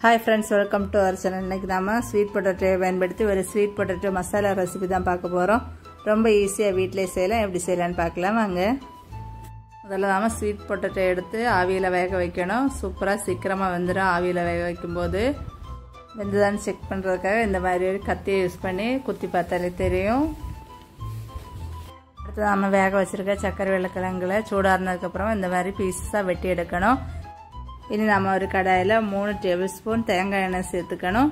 Hi friends, welcome to our channel. இன்னைக்கு நாம sweet potato பயன்படுத்தி ஒரு ஸ்வீட் பொட்டேட்டோ மசாலா ரெசிபி தான் பார்க்க போறோம். ரொம்ப ஈஸியா வீட்லயே செய்யலாம். எப்படி செய்யலாம்னு பார்க்கலாம் வாங்க. முதல்ல நாம ஸ்வீட் பொட்டேட்டோ எடுத்து ஆவியில வேக வைக்கணும். சூப்பரா சீக்கிரமா வெந்துரும் ஆவியில வேக வைக்கும்போது. வெந்ததான்னு செக் பண்றதுக்காக இந்த மாதிரி ஒரு கத்தியை யூஸ் பண்ணி குத்தி பார்த்தாலே தெரியும். அடுத்து நாம வேக வச்சிருக்க சக்கரை வெள்ளைக்கிழங்குல சூடாறினதுக்கு அப்புறம் இந்த மாதிரி பீஸா வெட்டி எடுக்கணும். இனி நாம ஒரு கடாயில 3 டேபிள்ஸ்பூன் தேங்காய் எண்ணெய் சேர்த்துக்கணும்.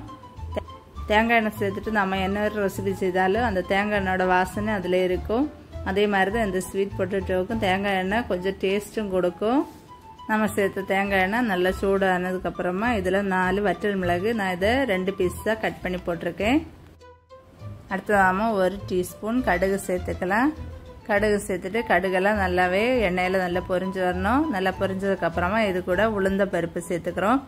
தேங்காய் எண்ணெய் சேர்த்துட்டு நாம என்ன ரெசிபி செய்தாலும் அந்த தேங்காய் எண்ணெயோட வாசனை அதுல இருக்கும். அதே மாதிரி தான் இந்த ஸ்வீட் பொட்டேட்டோவுக்கும் தேங்காய் எண்ணெய் கொஞ்சம் டேஸ்ட்டும் கொடுக்கும். நம்ம சேர்த்த தேங்காய் எண்ணெய் நல்லா சூடானதுக்கு அப்புறமா இதுல 4 வற்றல் மிளகு நான் இதை 2 பீஸா கட் பண்ணி போட்டிருக்கேன். அடுத்து நாம 1 டீஸ்பூன் கடுகு சேர்த்துக்கலாம். கடுகு சேர்த்துட்டு கடுகெல்லாம் நல்லாவே எண்ணெயில நல்லா பொரிஞ்சு வரணும். நல்லா பொரிஞ்சதுக்கு அப்புறமா இது கூட உளுந்த பருப்பு சேர்த்துக்கிறோம்.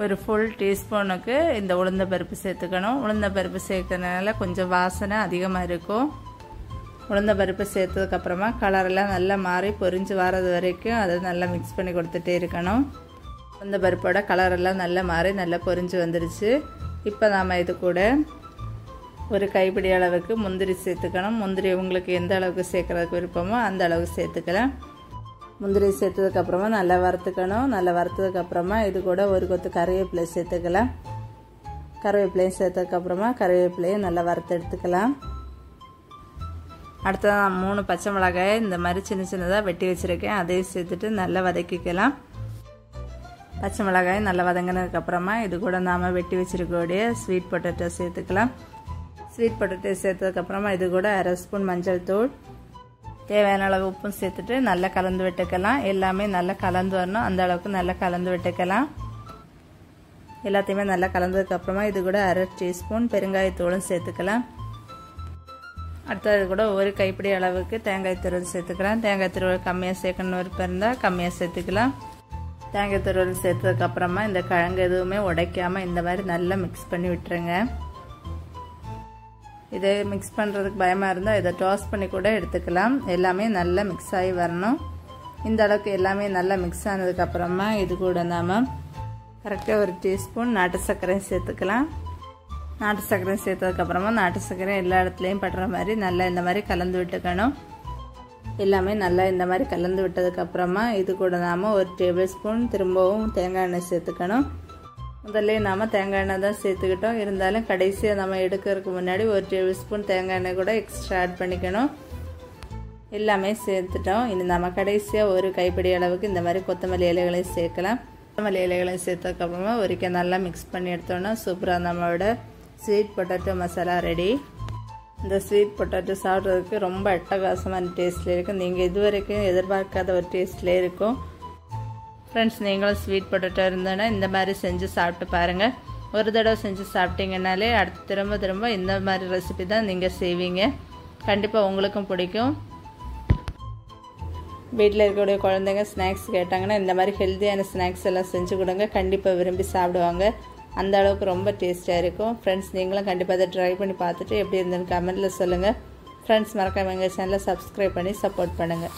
ஒரு ஃபுல் டீஸ்பூனுக்கு இந்த உளுந்த பருப்பு சேர்த்துக்கணும். உளுந்த பருப்பு சேர்க்கறதுனால கொஞ்சம் வாசனை அதிகமாக இருக்கும். உளுந்த பருப்பு சேர்த்ததுக்கு அப்புறமா கலரெல்லாம் நல்லா மாறி பொரிஞ்சு வர்றது வரைக்கும் அதை நல்லா மிக்ஸ் பண்ணி கொடுத்துட்டே இருக்கணும். உளுந்த பருப்போட கலரெல்லாம் நல்லா மாறி நல்லா பொரிஞ்சு வந்துருச்சு. இப்போ நாம் இது கூட ஒரு கைப்பிடி அளவுக்கு முந்திரி சேர்த்துக்கணும். முந்திரி உங்களுக்கு எந்த அளவுக்கு சேர்க்கறதுக்கு விருப்பமோ அந்த அளவுக்கு சேர்த்துக்கலாம். முந்திரி சேர்த்ததுக்கு அப்புறமா நல்லா வறுத்துக்கணும். நல்லா வறுத்ததுக்கு அப்புறமா இது கூட ஒரு கொத்து கறிவேப்பிலை சேர்த்துக்கலாம். கறிவேப்பிலையும் சேர்த்ததுக்கு அப்புறமா கறிவேப்பிலையும் நல்லா வறுத்து எடுத்துக்கலாம். அடுத்ததான் 3 பச்சை மிளகாயை இந்த மாதிரி சின்ன சின்னதாக வெட்டி வச்சிருக்கேன். அதையும் சேர்த்துட்டு நல்லா வதக்கிக்கலாம். பச்சை மிளகாயை நல்லா வதங்கினதுக்கு அப்புறமா இது கூட நாம வெட்டி வச்சிருக்கக்கூடிய ஸ்வீட் பொட்டேட்டோ சேர்த்துக்கலாம். ஸ்வீட் பொட்டேட்டோ சேர்த்ததுக்கு அப்புறமா இது கூட 1/2 ஸ்பூன் மஞ்சள் தூள், தேவையான அளவு உப்பும் சேர்த்துட்டு நல்லா கலந்து விட்டுக்கலாம். எல்லாமே நல்லா கலந்து வரணும். அந்த அளவுக்கு நல்லா கலந்து விட்டுக்கலாம். எல்லாத்தையுமே நல்லா கலந்ததுக்கு அப்புறமா இது கூட 1/2 டீஸ்பூன் பெருங்காயத்தூளும் சேர்த்துக்கலாம். அடுத்தது கூட ஒரு கைப்பிடி அளவுக்கு தேங்காய் துருவல் சேர்த்துக்கலாம். தேங்காய் துருவல் கம்மியாக சேர்க்கணும் விருப்பம் இருந்தால் கம்மியாக சேர்த்துக்கலாம். தேங்காய் துருவல் சேர்த்ததுக்கு அப்புறமா இந்த கிழங்கு எதுவுமே உடைக்காம இந்த மாதிரி நல்லா மிக்ஸ் பண்ணி விட்டுருங்க. இதை மிக்ஸ் பண்ணுறதுக்கு பயமாக இருந்தால் இதை டாஸ் பண்ணி கூட எடுத்துக்கலாம். எல்லாமே நல்லா மிக்ஸ் ஆகி வரணும். இந்த அளவுக்கு எல்லாமே நல்லா மிக்ஸ் ஆனதுக்கப்புறமா இது கூட நாம் கரெக்டாக 1 டீஸ்பூன் நாட்டு சர்க்கரையும் சேர்த்துக்கலாம். நாட்டு சர்க்கரையும் சேர்த்ததுக்கப்புறமா நாட்டு சர்க்கரை எல்லா இடத்துலையும் படுற மாதிரி நல்லா இந்த மாதிரி கலந்து விட்டுக்கணும். எல்லாமே நல்லா இந்த மாதிரி கலந்து விட்டதுக்கப்புறமா இது கூட நாம் 1 டேபிள் ஸ்பூன் திரும்பவும் தேங்காய் எண்ணெய் சேர்த்துக்கணும். முதல்ல நாம் தேங்காய் எண்ணெய் தான் சேர்த்துக்கிட்டோம். இருந்தாலும் கடைசியாக நம்ம எடுக்கிறதுக்கு முன்னாடி 1 டேபிள் ஸ்பூன் தேங்காய் எண்ணெய் கூட எக்ஸ்ட்ரா ஆட் பண்ணிக்கணும். எல்லாமே சேர்த்துட்டோம். இனி நம்ம கடைசியாக ஒரு கைப்பிடி அளவுக்கு இந்த மாதிரி கொத்தமல்லி இலைகளையும் சேர்க்கலாம். கொத்தமல்லி இலைகளையும் சேர்த்ததுக்கப்புறமா ஒருக்க நல்லா மிக்ஸ் பண்ணி எடுத்தோன்னா சூப்பராக நம்மளோட ஸ்வீட் பொட்டேட்டோ மசாலா ரெடி. இந்த ஸ்வீட் பொட்டேட்டோ சாப்பிட்றதுக்கு ரொம்ப அட்டகாசமான டேஸ்ட்டில் இருக்கும். நீங்கள் இதுவரைக்கும் எதிர்பார்க்காத ஒரு டேஸ்ட்லேயே இருக்கும். ஃப்ரெண்ட்ஸ், நீங்களும் ஸ்வீட் பொட்டேட்டோ இருந்தோன்னா இந்த மாதிரி செஞ்சு சாப்பிட்டு பாருங்கள். ஒரு தடவை செஞ்சு சாப்பிட்டீங்கன்னாலே அடுத்து திரும்ப திரும்ப இந்த மாதிரி ரெசிபி தான் நீங்கள் செய்வீங்க. கண்டிப்பாக உங்களுக்கும் பிடிக்கும். வீட்டில் இருக்கக்கூடிய குழந்தைங்க ஸ்நாக்ஸ் கேட்டாங்கன்னா இந்த மாதிரி ஹெல்த்தியான ஸ்நாக்ஸ் எல்லாம் செஞ்சு கொடுங்க. கண்டிப்பாக விரும்பி சாப்பிடுவாங்க. அந்த அளவுக்கு ரொம்ப டேஸ்ட்டாக இருக்கும். ஃப்ரெண்ட்ஸ், நீங்களும் கண்டிப்பாக அதை ட்ரை பண்ணி பார்த்துட்டு எப்படி இருந்ததுன்னு கமெண்ட்டில் சொல்லுங்கள். ஃப்ரெண்ட்ஸ், மறக்காம எங்கள் சேனலை சப்ஸ்கிரைப் பண்ணி சப்போர்ட் பண்ணுங்கள்.